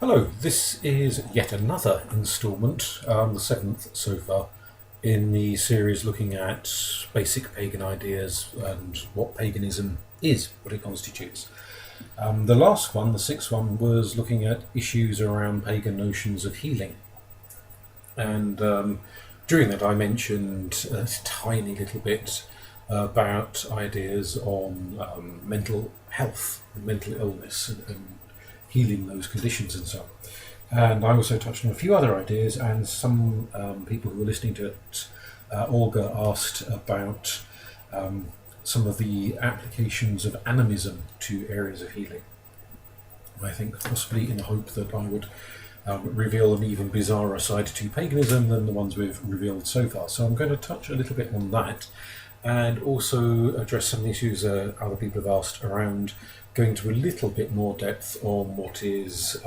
Hello, this is yet another instalment, the seventh so far, in the series looking at basic pagan ideas and what paganism is, what it constitutes. The last one, the sixth one, was looking at issues around pagan notions of healing. And during that, I mentioned a tiny little bit about ideas on mental health, mental illness, and healing those conditions and so on. And I also touched on a few other ideas, and some people who were listening to it, Olga asked about some of the applications of animism to areas of healing. I think possibly in the hope that I would reveal an even bizarrer side to paganism than the ones we've revealed so far. So I'm going to touch a little bit on that, and also address some issues other people have asked around going to a little bit more depth on what is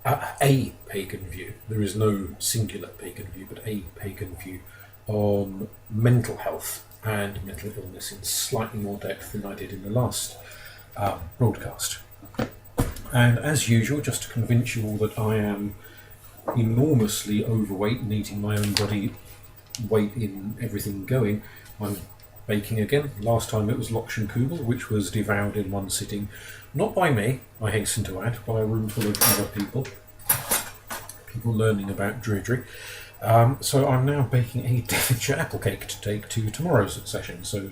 a pagan view. There is no singular pagan view, but a pagan view on mental health and mental illness in slightly more depth than I did in the last broadcast. And as usual, just to convince you all that I am enormously overweight and eating my own body weight in everything going, I'm baking again. Last time it was Lokshan Kubel, which was devoured in one sitting. Not by me, I hasten to add, by a room full of other people. People learning about Druidry. So I'm now baking a Devonshire apple cake to take to tomorrow's session. So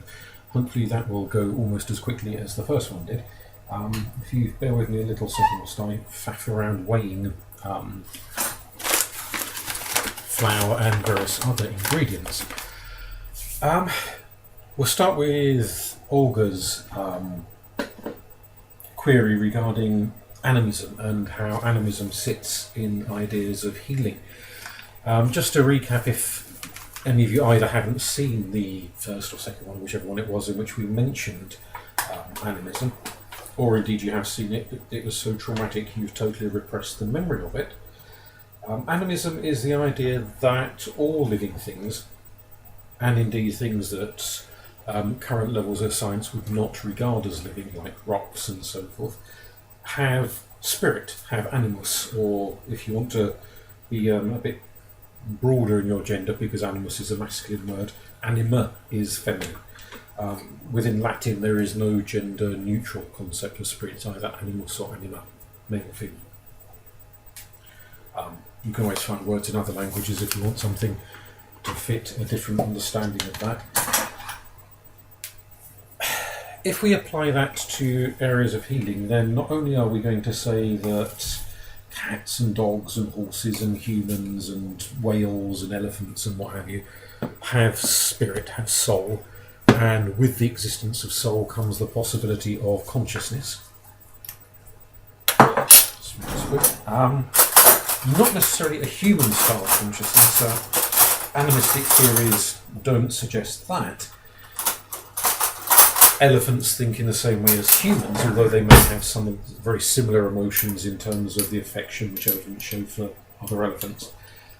hopefully that will go almost as quickly as the first one did. If you bear with me a little second whilst I faff around weighing flour and various other ingredients. We'll start with Olga's query regarding animism and how animism sits in ideas of healing. Just to recap, if any of you either haven't seen the first or second one, whichever one it was, in which we mentioned animism, or indeed you have seen it, but it was so traumatic you've totally repressed the memory of it. Animism is the idea that all living things, and indeed things that current levels of science would not regard as living, like rocks and so forth, have spirit, have animus, or if you want to be a bit broader in your gender, because animus is a masculine word, anima is feminine. Within Latin there is no gender neutral concept of spirit, it's either animus or anima, male or female. You can always find words in other languages if you want something to fit a different understanding of that. If we apply that to areas of healing, then not only are we going to say that cats and dogs and horses and humans and whales and elephants and what have you have spirit, have soul, and with the existence of soul comes the possibility of consciousness. Not necessarily a human style consciousness. Animistic theories don't suggest that. Elephants think in the same way as humans, although they may have some very similar emotions in terms of the affection which elephants show for other elephants.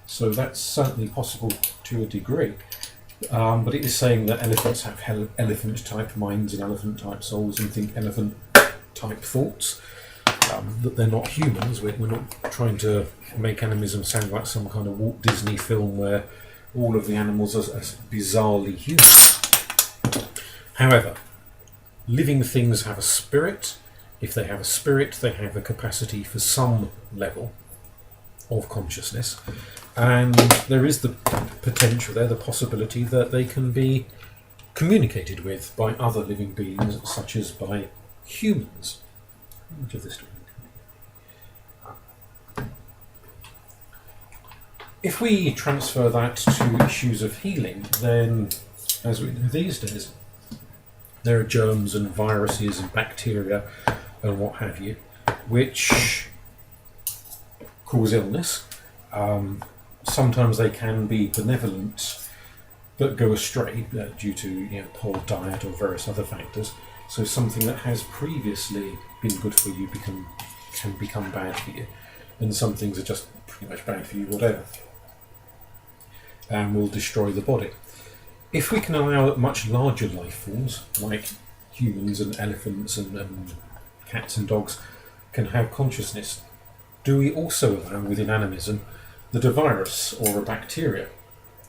So that's certainly possible to a degree. But it is saying that elephants have elephant-type minds and elephant-type souls and think elephant-type thoughts. That they're not humans. We're not trying to make animism sound like some kind of Walt Disney film where all of the animals are bizarrely human. However, living things have a spirit. If they have a spirit, they have a capacity for some level of consciousness, and there is the potential there, the possibility that they can be communicated with by other living beings, such as by humans. How much of this do we need? If we transfer that to issues of healing, then, as we know these days, there are germs and viruses and bacteria and what have you, which cause illness. Sometimes they can be benevolent, but go astray due to poor diet or various other factors. So something that has previously been good for you can become bad for you, and some things are just pretty much bad for you, whatever, and will destroy the body. If we can allow that much larger life forms, like humans and elephants and cats and dogs, can have consciousness, do we also allow within animism that a virus or a bacteria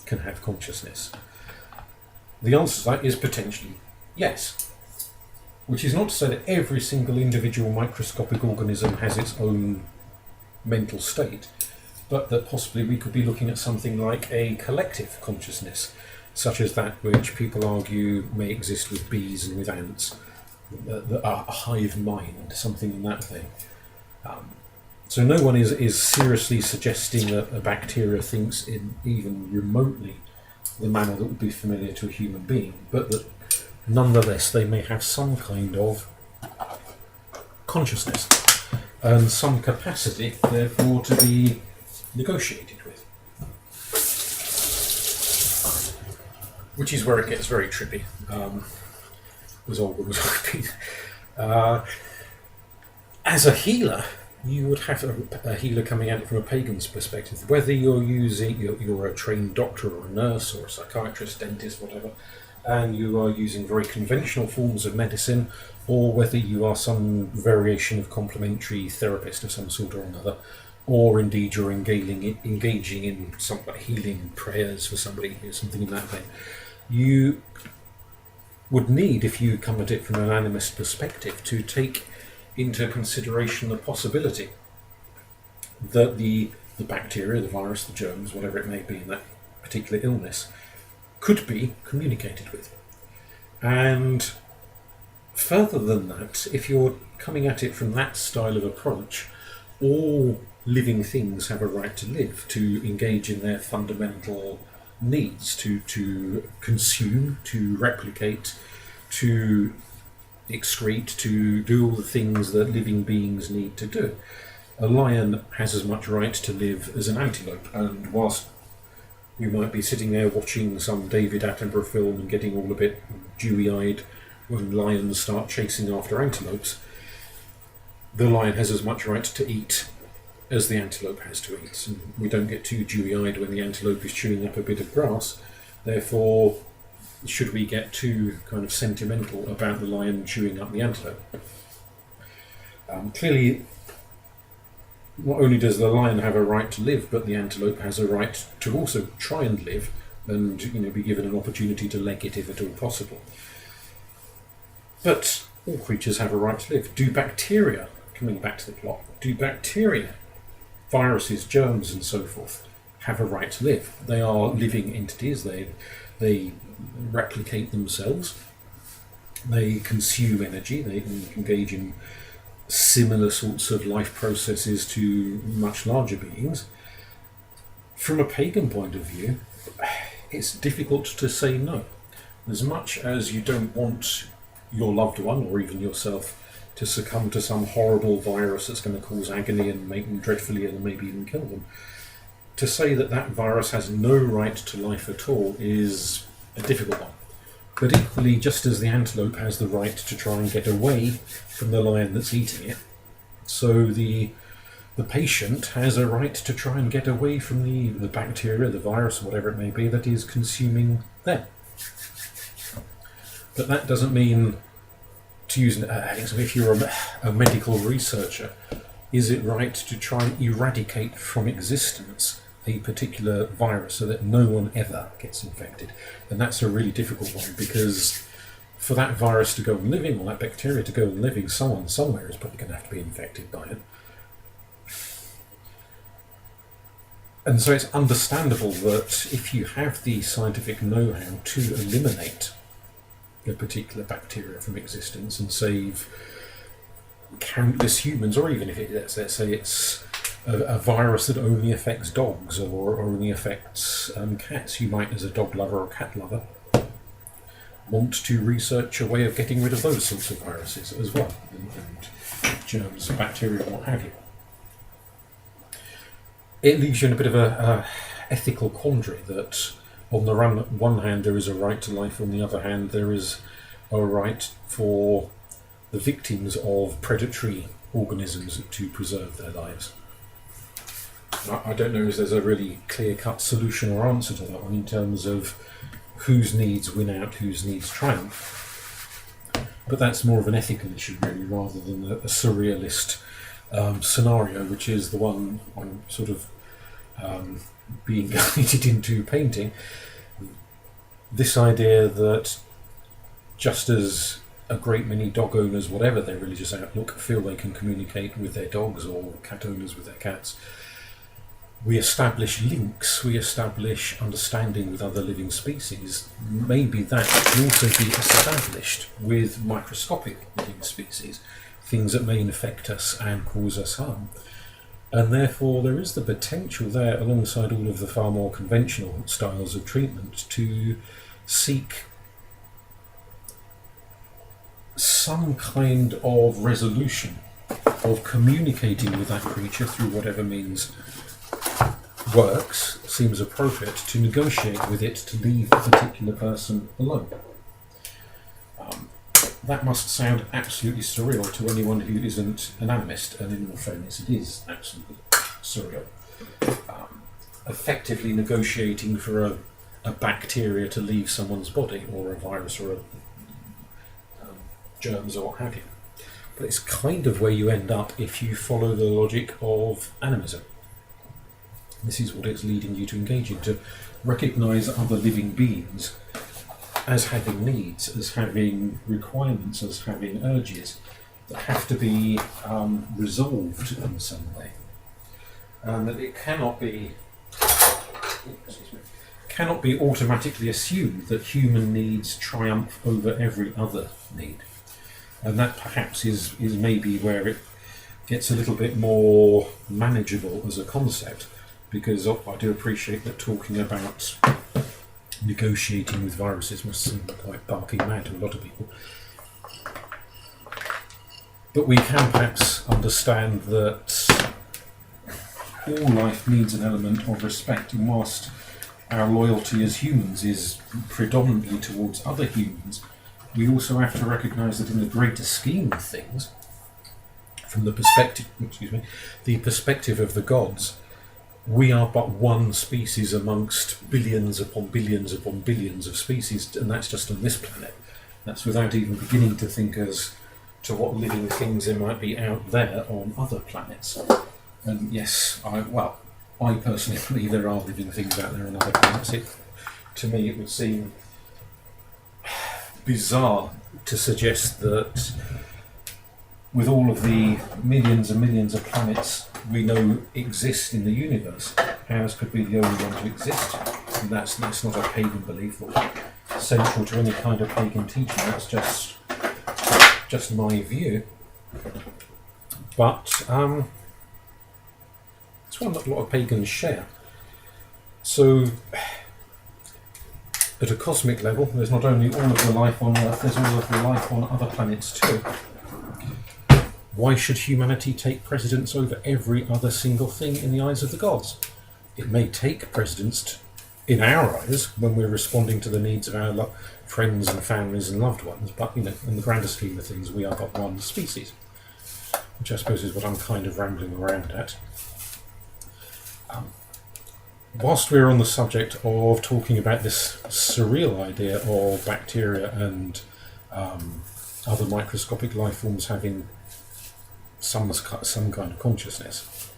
can have consciousness? The answer to that is potentially yes. Which is not to say that every single individual microscopic organism has its own mental state, but that possibly we could be looking at something like a collective consciousness, such as that which people argue may exist with bees and with ants, a hive mind, something in that vein. So no one is seriously suggesting that a bacteria thinks in even remotely the manner that would be familiar to a human being, but that nonetheless they may have some kind of consciousness and some capacity, therefore, to be negotiated with. Which is where it gets very trippy. Was hoping. As a healer, you would have a healer coming at it from a pagan's perspective. Whether you're a trained doctor or a nurse or a psychiatrist, dentist, whatever, and you are using very conventional forms of medicine, or whether you are some variation of complementary therapist of some sort or another, or indeed you're engaging in some healing prayers for somebody or something in that vein, you would need, if you come at it from an animist perspective, to take into consideration the possibility that the bacteria, the virus, the germs, whatever it may be in that particular illness, could be communicated with. And further than that, if you're coming at it from that style of approach, all living things have a right to live, to engage in their fundamental needs, to consume, to replicate, to excrete, to do all the things that living beings need to do. A lion has as much right to live as an antelope, and whilst we might be sitting there watching some David Attenborough film and getting all a bit dewy-eyed when lions start chasing after antelopes, the lion has as much right to eat as the antelope has to eat. And we don't get too dewy-eyed when the antelope is chewing up a bit of grass. Therefore, should we get too kind of sentimental about the lion chewing up the antelope? Clearly, not only does the lion have a right to live, but the antelope has a right to also try and live and, be given an opportunity to leg it if at all possible. But all creatures have a right to live. Do bacteria, coming back to the plot, do bacteria, viruses, germs and so forth, have a right to live? They are living entities. They replicate themselves. They consume energy. They engage in similar sorts of life processes to much larger beings. From a pagan point of view, it's difficult to say no. As much as you don't want your loved one or even yourself to succumb to some horrible virus that's going to cause agony and make them dreadfully ill and maybe even kill them, to say that that virus has no right to life at all is a difficult one. But equally, just as the antelope has the right to try and get away from the lion that's eating it, so the patient has a right to try and get away from the bacteria, the virus, whatever it may be, that is consuming them. But that doesn't mean, to use if you're a medical researcher, is it right to try and eradicate from existence a particular virus so that no one ever gets infected? And that's a really difficult one, because for that virus to go on living, or that bacteria to go on living, someone somewhere is probably going to have to be infected by it. And so it's understandable that if you have the scientific know-how to eliminate a particular bacteria from existence and save countless humans, or even if let's say it's a virus that only affects dogs or only affects cats, you might, as a dog lover or cat lover, want to research a way of getting rid of those sorts of viruses as well, and germs, bacteria, and what have you. It leaves you in a bit of a ethical quandary that on the one hand there is a right to life, on the other hand there is a right for the victims of predatory organisms to preserve their lives. I don't know if there's a really clear-cut solution or answer to that one in terms of whose needs win out, whose needs triumph. But that's more of an ethical issue, really, rather than a surrealist scenario, which is the one I'm sort of being guided into painting. This idea that just as a great many dog owners, whatever their religious outlook, feel they can communicate with their dogs, or cat owners with their cats, we establish links, we establish understanding with other living species. Maybe that can also be established with microscopic living species, things that may infect us and cause us harm. And therefore there is the potential there, alongside all of the far more conventional styles of treatment, to seek some kind of resolution, of communicating with that creature through whatever means works, seems appropriate, to negotiate with it to leave a particular person alone. That must sound absolutely surreal to anyone who isn't an animist, and in all fairness, it is absolutely surreal. Effectively negotiating for a bacteria to leave someone's body, or a virus, or germs, or what have you. But it's kind of where you end up if you follow the logic of animism. This is what it's leading you to engage in, to recognise other living beings as having needs, as having requirements, as having urges that have to be resolved in some way. And that it cannot be automatically assumed that human needs triumph over every other need. And that perhaps is maybe where it gets a little bit more manageable as a concept, because I do appreciate that talking about negotiating with viruses must seem quite barking mad to a lot of people. But we can perhaps understand that all life needs an element of respect, and whilst our loyalty as humans is predominantly towards other humans, we also have to recognise that in the greater scheme of things, from the perspective of the gods, we are but one species amongst billions upon billions upon billions of species, and that's just on this planet. That's without even beginning to think as to what living things there might be out there on other planets. And yes, I personally believe there are living things out there on other planets. To me, it would seem bizarre to suggest that with all of the millions and millions of planets we know exist in the universe, ours could be the only one to exist. And that's not a pagan belief or central to any kind of pagan teaching. That's just my view. But it's one that a lot of pagans share. So at a cosmic level, there's not only all of the life on Earth, there's all of the life on other planets too. Why should humanity take precedence over every other single thing in the eyes of the gods? It may take precedence in our eyes when we're responding to the needs of our friends and families and loved ones, but in the grander scheme of things, we are but one species, which I suppose is what I'm kind of rambling around at. Whilst we're on the subject of talking about this surreal idea of bacteria and other microscopic life forms having some kind of consciousness,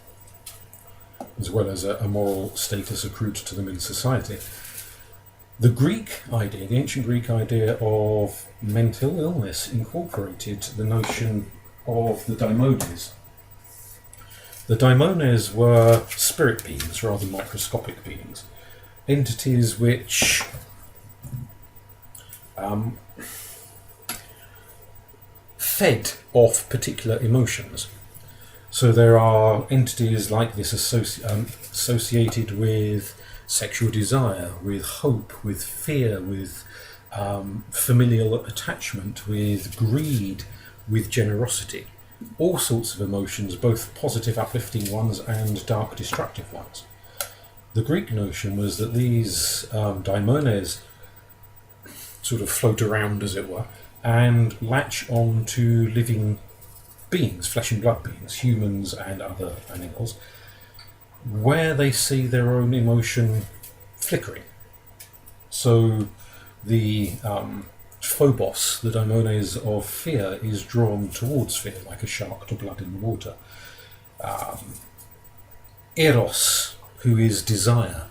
as well as a moral status accrued to them in society, the ancient Greek idea of mental illness incorporated the notion of the daimones. The daimones were spirit beings rather than microscopic beings, entities which fed off particular emotions. So there are entities like this associated with sexual desire, with hope, with fear, with familial attachment, with greed, with generosity. All sorts of emotions, both positive, uplifting ones and dark, destructive ones. The Greek notion was that these daimones sort of float around, as it were, and latch on to living beings, flesh and blood beings, humans and other animals, where they see their own emotion flickering. So the phobos, the daimones of fear, is drawn towards fear like a shark to blood in the water. Eros, who is desire,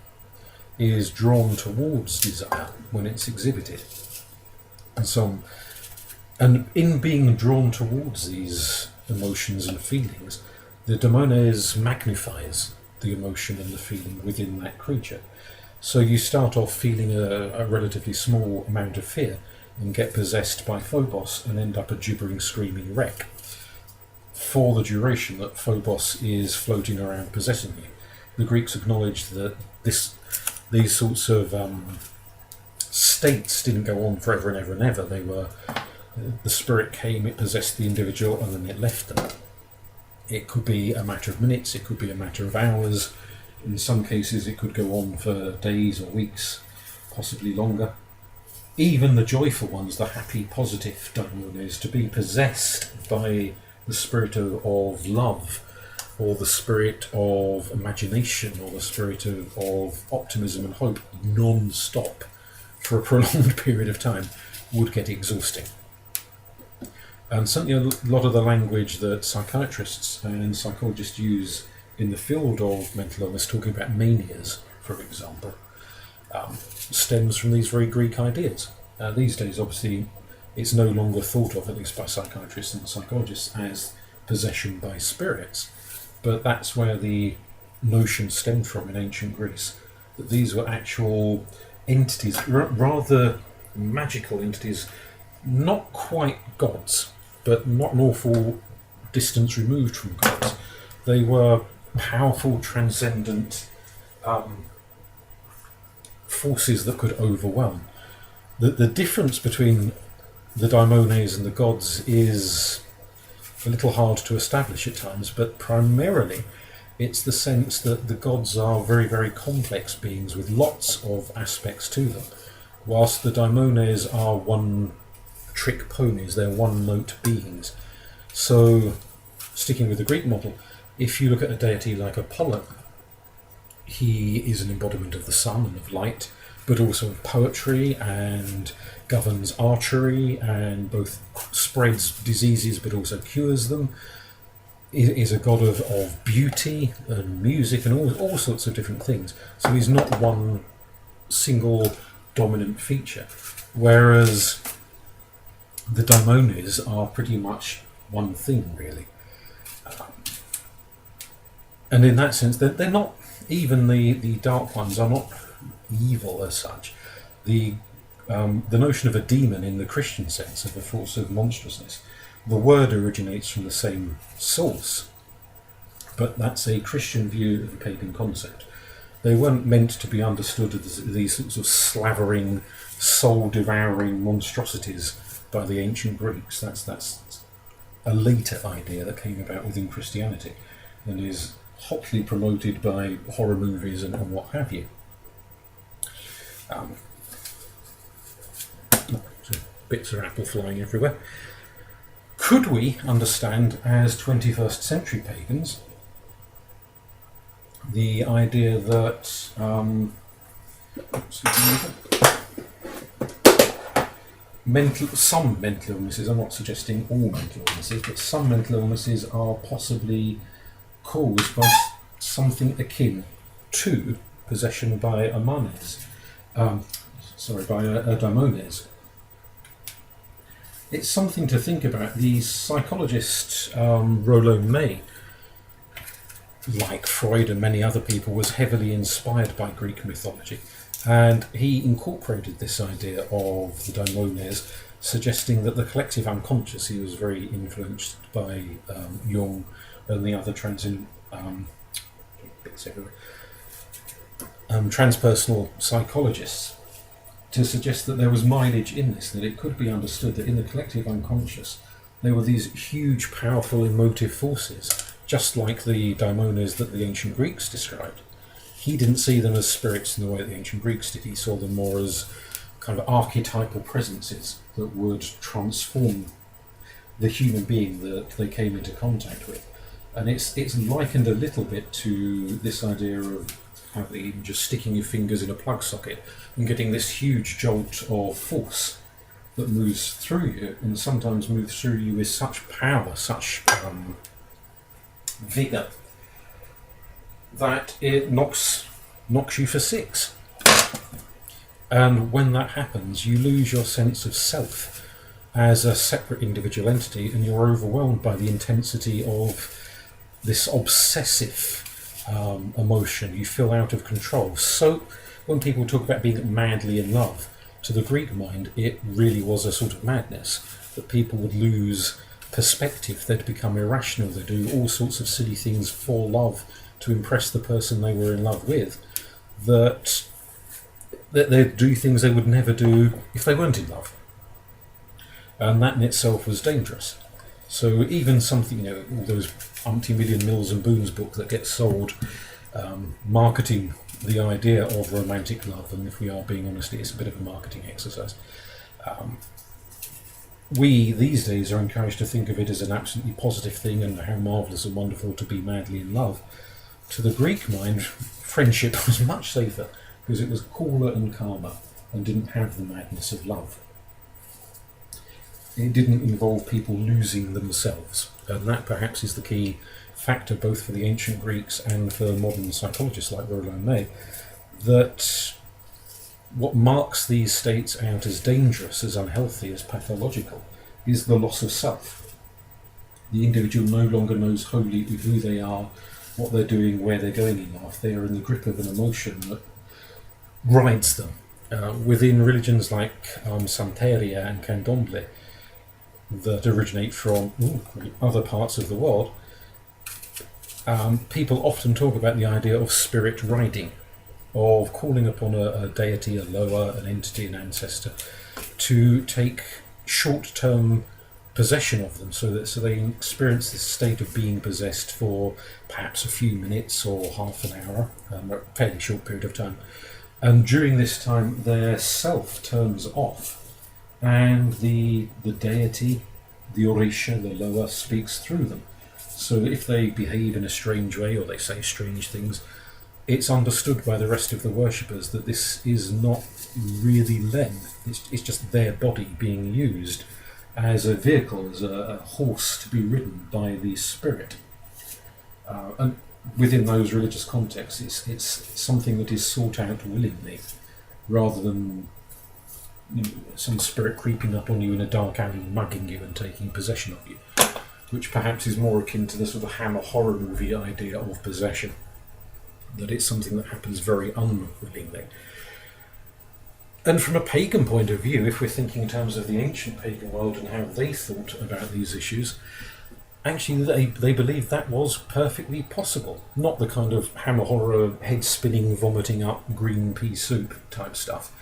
is drawn towards desire when it's exhibited. And so on. And in being drawn towards these emotions and feelings, the daimones magnifies the emotion and the feeling within that creature. So you start off feeling a relatively small amount of fear and get possessed by Phobos and end up a gibbering, screaming wreck for the duration that Phobos is floating around possessing you. The Greeks acknowledged that these sorts of states didn't go on forever and ever and ever. They were, the spirit came, it possessed the individual, and then it left them. It could be a matter of minutes, it could be a matter of hours. In some cases it could go on for days or weeks, possibly longer. Even the joyful ones, the happy, positive daimones, to be possessed by the spirit of love, or the spirit of imagination, or the spirit of optimism and hope non-stop for a prolonged period of time, would get exhausting. And certainly a lot of the language that psychiatrists and psychologists use in the field of mental illness, talking about manias, for example, stems from these very Greek ideas. These days, obviously, it's no longer thought of, at least by psychiatrists and psychologists, as possession by spirits. But that's where the notion stemmed from in ancient Greece, that these were actual entities, rather magical entities, not quite gods, but not an awful distance removed from gods. They were powerful, transcendent forces that could overwhelm. The difference between the daimones and the gods is a little hard to establish at times, but primarily it's the sense that the gods are very, very complex beings with lots of aspects to them, whilst the daimones are one-trick ponies, they're one-note beings. So, sticking with the Greek model, if you look at a deity like Apollo, he is an embodiment of the sun and of light, but also of poetry, and governs archery, and both spreads diseases but also cures them. Is a god of beauty and music and all sorts of different things. So he's not one single dominant feature, whereas the daimones are pretty much one thing, really. And in that sense, they're not, even the dark ones are not evil as such. The notion of a demon in the Christian sense, of a force of monstrousness, the word originates from the same source, but that's a Christian view of the pagan concept. They weren't meant to be understood as these sorts of slavering, soul-devouring monstrosities by the ancient Greeks. That's a later idea that came about within Christianity and is hotly promoted by horror movies and what have you. Bits of apple flying everywhere. Could we understand, as 21st century pagans, the idea that some mental illnesses, I'm not suggesting all mental illnesses, but some mental illnesses are possibly caused by something akin to possession by a manes, by a daimones. It's something to think about. The psychologist Rollo May, like Freud and many other people, was heavily inspired by Greek mythology, and he incorporated this idea of the daimones, suggesting that the collective unconscious, he was very influenced by Jung and the other transpersonal psychologists, to suggest that there was mileage in this, that it could be understood that in the collective unconscious there were these huge, powerful, emotive forces, just like the daimones that the ancient Greeks described. He didn't see them as spirits in the way that the ancient Greeks did. He saw them more as kind of archetypal presences that would transform the human being that they came into contact with. And it's likened a little bit to this idea of just sticking your fingers in a plug socket and getting this huge jolt of force that moves through you, and sometimes moves through you with such power, such vigour, that it knocks you for six. And when that happens, you lose your sense of self as a separate individual entity, and you're overwhelmed by the intensity of this obsessive emotion. You feel out of control. So when people talk about being madly in love, to the Greek mind, it really was a sort of madness, that people would lose perspective, they'd become irrational, they'd do all sorts of silly things for love to impress the person they were in love with, that they'd do things they would never do if they weren't in love. And that in itself was dangerous. So even something, all those umpty million Mills and Boons book that gets sold, marketing the idea of romantic love, and if we are being honest, it's a bit of a marketing exercise. We these days are encouraged to think of it as an absolutely positive thing, and how marvellous and wonderful to be madly in love. To the Greek mind, friendship was much safer, because it was cooler and calmer and didn't have the madness of love. It didn't involve people losing themselves, and that perhaps is the key factor both for the ancient Greeks and for modern psychologists like Rollo May, that what marks these states out as dangerous, as unhealthy, as pathological, is the loss of self. The individual no longer knows wholly who they are, what they're doing, where they're going in life. They are in the grip of an emotion that rides them. Within religions like Santeria and Candomblé, that originate from other parts of the world, people often talk about the idea of spirit riding, of calling upon a deity, a loa, an entity, an ancestor, to take short-term possession of them, so they experience this state of being possessed for perhaps a few minutes or half an hour, a fairly short period of time. And during this time, their self turns off, and the deity, the Orisha, the loa, speaks through them. So if they behave in a strange way or they say strange things, it's understood by the rest of the worshippers that this is not really them. It's just their body being used as a vehicle, as a horse to be ridden by the spirit. And within those religious contexts, it's something that is sought out willingly, rather than some spirit creeping up on you in a dark alley, mugging you and taking possession of you, which perhaps is more akin to the sort of Hammer horror movie idea of possession, that it's something that happens very unwillingly. And from a pagan point of view, if we're thinking in terms of the ancient pagan world and how they thought about these issues, actually they believed that was perfectly possible. Not the kind of Hammer horror, head-spinning, vomiting up green pea soup type stuff,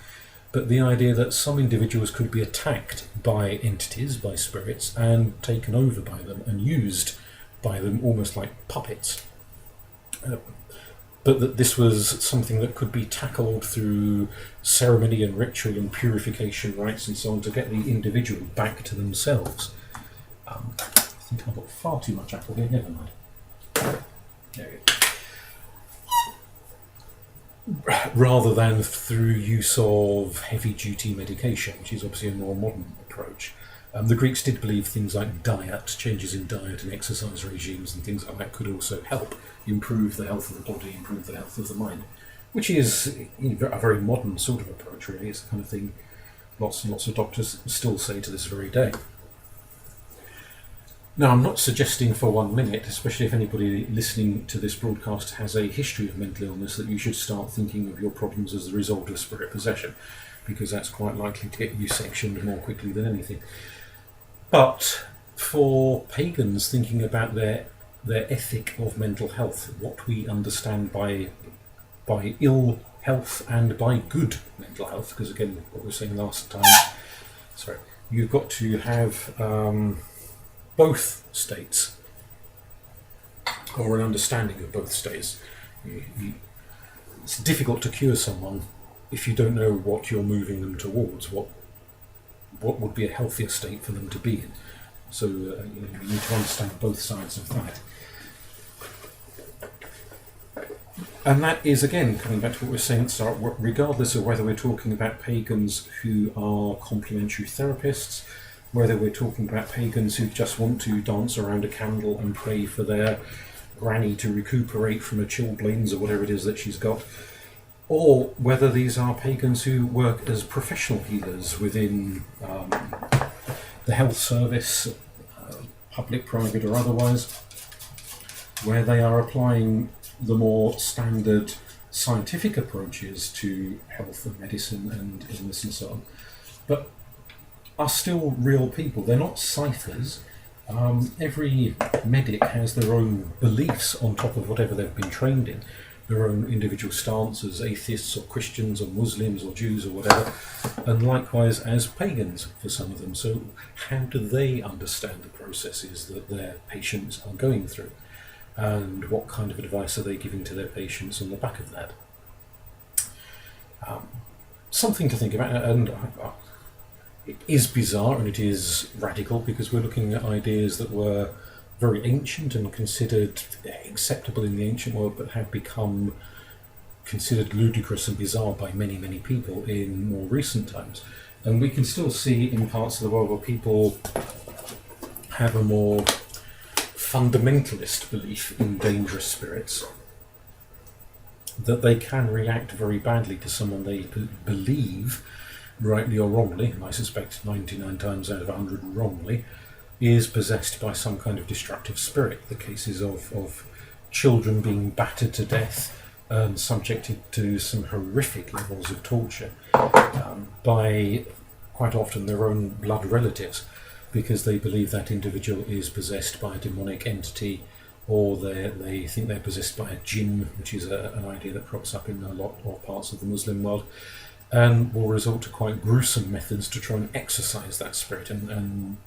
but the idea that some individuals could be attacked by entities, by spirits, and taken over by them and used by them almost like puppets. But that this was something that could be tackled through ceremony and ritual and purification rites and so on to get the individual back to themselves. I think I've got far too much apple here, never mind. There we go. Rather than through use of heavy-duty medication, which is obviously a more modern approach. The Greeks did believe things like diet, changes in diet and exercise regimes and things like that could also help improve the health of the body, improve the health of the mind, which is a very modern sort of approach, really. It's the kind of thing lots and lots of doctors still say to this very day. Now, I'm not suggesting for 1 minute, especially if anybody listening to this broadcast has a history of mental illness, that you should start thinking of your problems as the result of spirit possession, because that's quite likely to get you sectioned more quickly than anything. But for pagans thinking about their ethic of mental health, what we understand by ill health and by good mental health, because again, what we were saying last time, you've got to have both states, or an understanding of both states. It's difficult to cure someone if you don't know what you're moving them towards, what would be a healthier state for them to be in. So you need to understand both sides of that. And that is, again, coming back to what we were saying at the start, regardless of whether we're talking about pagans who are complementary therapists, whether we're talking about pagans who just want to dance around a candle and pray for their granny to recuperate from her chilblains or whatever it is that she's got, or whether these are pagans who work as professional healers within the health service, public, private or otherwise, where they are applying the more standard scientific approaches to health and medicine and illness and so on, but are still real people. They're not ciphers. Every medic has their own beliefs on top of whatever they've been trained in, their own individual stance as atheists or Christians or Muslims or Jews or whatever, and likewise as pagans for some of them. So how do they understand the processes that their patients are going through? And what kind of advice are they giving to their patients on the back of that? Something to think about, and it is bizarre and it is radical because we're looking at ideas that were very ancient and considered acceptable in the ancient world, but have become considered ludicrous and bizarre by many, many people in more recent times. And we can still see in parts of the world where people have a more fundamentalist belief in dangerous spirits, that they can react very badly to someone they believe, rightly or wrongly, and I suspect 99 times out of 100 wrongly, is possessed by some kind of destructive spirit. The cases of children being battered to death and subjected to some horrific levels of torture by quite often their own blood relatives, because they believe that individual is possessed by a demonic entity, or they think they're possessed by a jinn, which is an idea that crops up in a lot of parts of the Muslim world, and will resort to quite gruesome methods to try and exorcise that spirit, and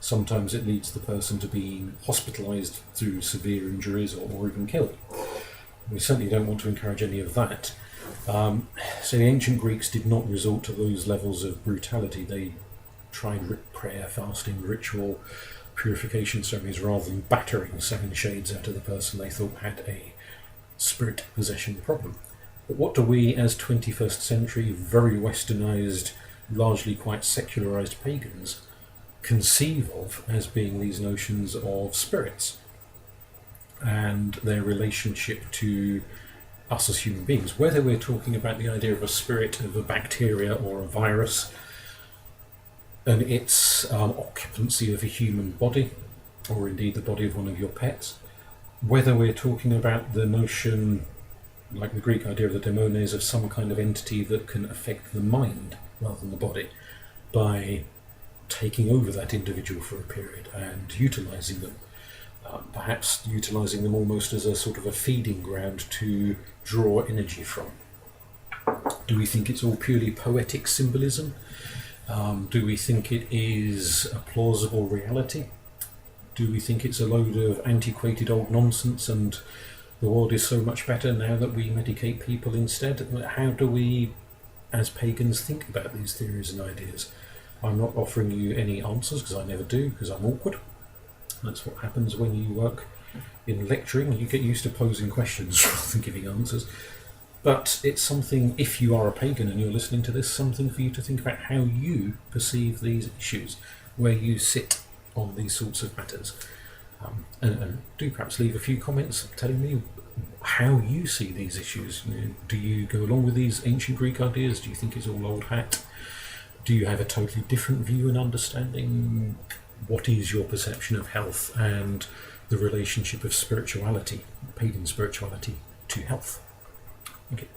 sometimes it leads the person to being hospitalised through severe injuries or even killed. We certainly don't want to encourage any of that. So the ancient Greeks did not resort to those levels of brutality. They tried prayer, fasting, ritual, purification ceremonies, rather than battering 7 shades out of the person they thought had a spirit possession problem. But what do we, as 21st century, very westernised, largely quite secularised pagans, conceive of as being these notions of spirits and their relationship to us as human beings? Whether we're talking about the idea of a spirit of a bacteria or a virus and its occupancy of a human body, or indeed the body of one of your pets, whether we're talking about the notion, like the Greek idea of the daimones, of some kind of entity that can affect the mind rather than the body by taking over that individual for a period and utilising them, perhaps utilising them almost as a sort of a feeding ground to draw energy from. Do we think it's all purely poetic symbolism? Do we think it is a plausible reality? Do we think it's a load of antiquated old nonsense and the world is so much better now that we medicate people instead? How do we, as pagans, think about these theories and ideas? I'm not offering you any answers, because I never do, because I'm awkward. That's what happens when you work in lecturing. You get used to posing questions rather than giving answers. But it's something, if you are a pagan and you're listening to this, something for you to think about how you perceive these issues, where you sit on these sorts of matters. And do perhaps leave a few comments telling me how you see these issues. Do you go along with these ancient Greek ideas? Do you think it's all old hat? Do you have a totally different view and understanding? What is your perception of health and the relationship of spirituality, pagan spirituality, to health? Okay.